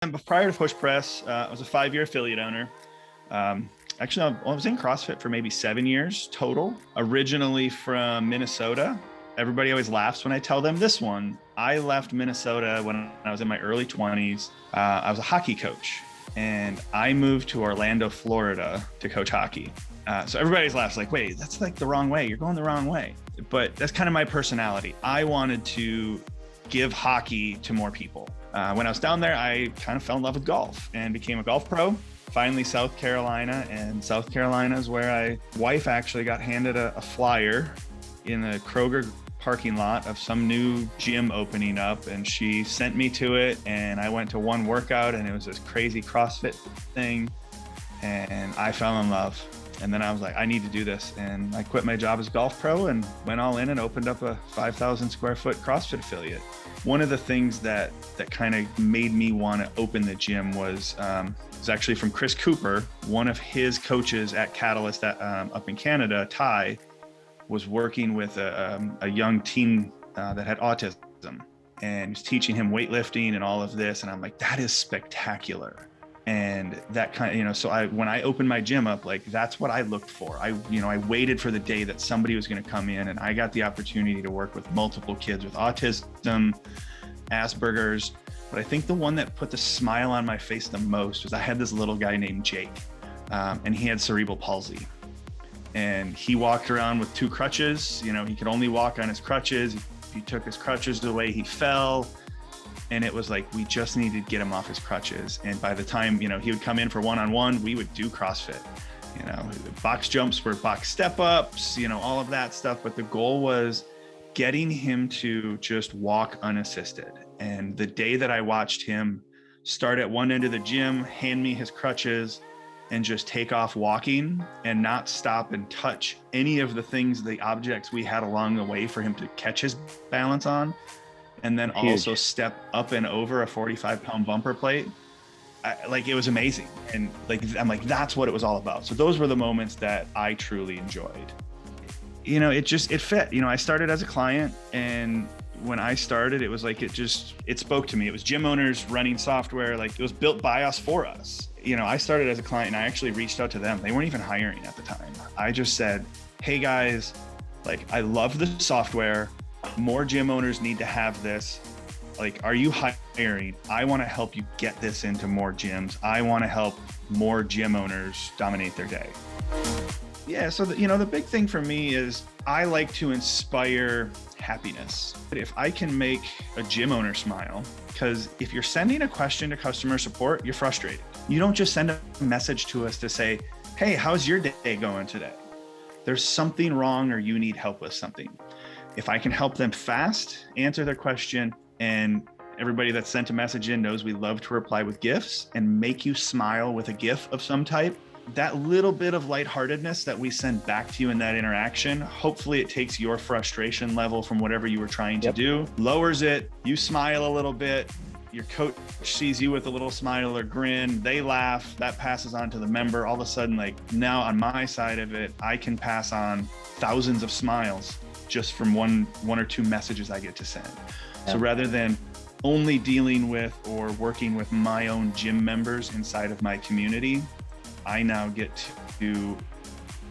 But prior to Push Press, I was a 5-year affiliate owner. Actually, I was in CrossFit for maybe 7 years total. Originally from Minnesota. Everybody always laughs when I tell them this one. I left Minnesota when I was in my early 20s. I was a hockey coach, and I moved to Orlando, Florida to coach hockey. So everybody's laughs like, wait, that's like the wrong way. You're going the wrong way. But that's kind of my personality. I wanted to give hockey to more people. When I was down there, I kind of fell in love with golf and became a golf pro. Finally, South Carolina, and South Carolina is where wife actually got handed a flyer in the Kroger parking lot of some new gym opening up, and she sent me to it, and I went to one workout, and it was this crazy CrossFit thing, and I fell in love. And then I was like, I need to do this. And I quit my job as golf pro and went all in and opened up a 5,000 square foot CrossFit affiliate. One of the things that kind of made me want to open the gym was actually from Chris Cooper. One of his coaches at Catalyst up in Canada, Ty, was working with a young teen that had autism, and was teaching him weightlifting and all of this. And I'm like, that is spectacular. And that kind of, so when I opened my gym up, like, that's what I looked for. I waited for the day that somebody was going to come in, and I got the opportunity to work with multiple kids with autism, Asperger's. But I think the one that put the smile on my face the most was I had this little guy named Jake, and he had cerebral palsy. And he walked around with 2 crutches. He could only walk on his crutches. If he took his crutches away, he fell. And it was like, we just needed to get him off his crutches. And by the time, he would come in for one-on-one, we would do CrossFit. Box jumps were box step-ups, all of that stuff. But the goal was getting him to just walk unassisted. And the day that I watched him start at one end of the gym, hand me his crutches, and just take off walking and not stop and touch any of the objects we had along the way for him to catch his balance on, and then also step up and over a 45-pound bumper plate. It was amazing. And I'm like, that's what it was all about. So those were the moments that I truly enjoyed. It fit. I started as a client, and when I started, it was like, it spoke to me. It was gym owners running software. Like, it was built by us for us. I started as a client, and I actually reached out to them. They weren't even hiring at the time. I just said, hey guys, I love the software. More gym owners need to have this. Are you hiring? I want to help you get this into more gyms. I want to help more gym owners dominate their day. Yeah, so the big thing for me is I like to inspire happiness. If I can make a gym owner smile, because if you're sending a question to customer support, you're frustrated. You don't just send a message to us to say, hey, how's your day going today? There's something wrong, or you need help with something. If I can help them fast, answer their question, and everybody that sent a message in knows we love to reply with gifts and make you smile with a GIF of some type, that little bit of lightheartedness that we send back to you in that interaction, hopefully it takes your frustration level from whatever you were trying to do, lowers it, you smile a little bit, your coach sees you with a little smile or grin, they laugh, that passes on to the member. All of a sudden, now on my side of it, I can pass on thousands of smiles just from one or 2 messages I get to send. So rather than only dealing with or working with my own gym members inside of my community, I now get to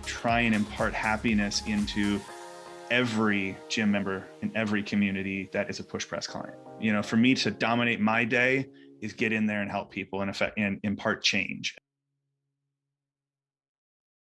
try and impart happiness into every gym member in every community that is a Push Press client. For me to dominate my day is get in there and help people and impart change.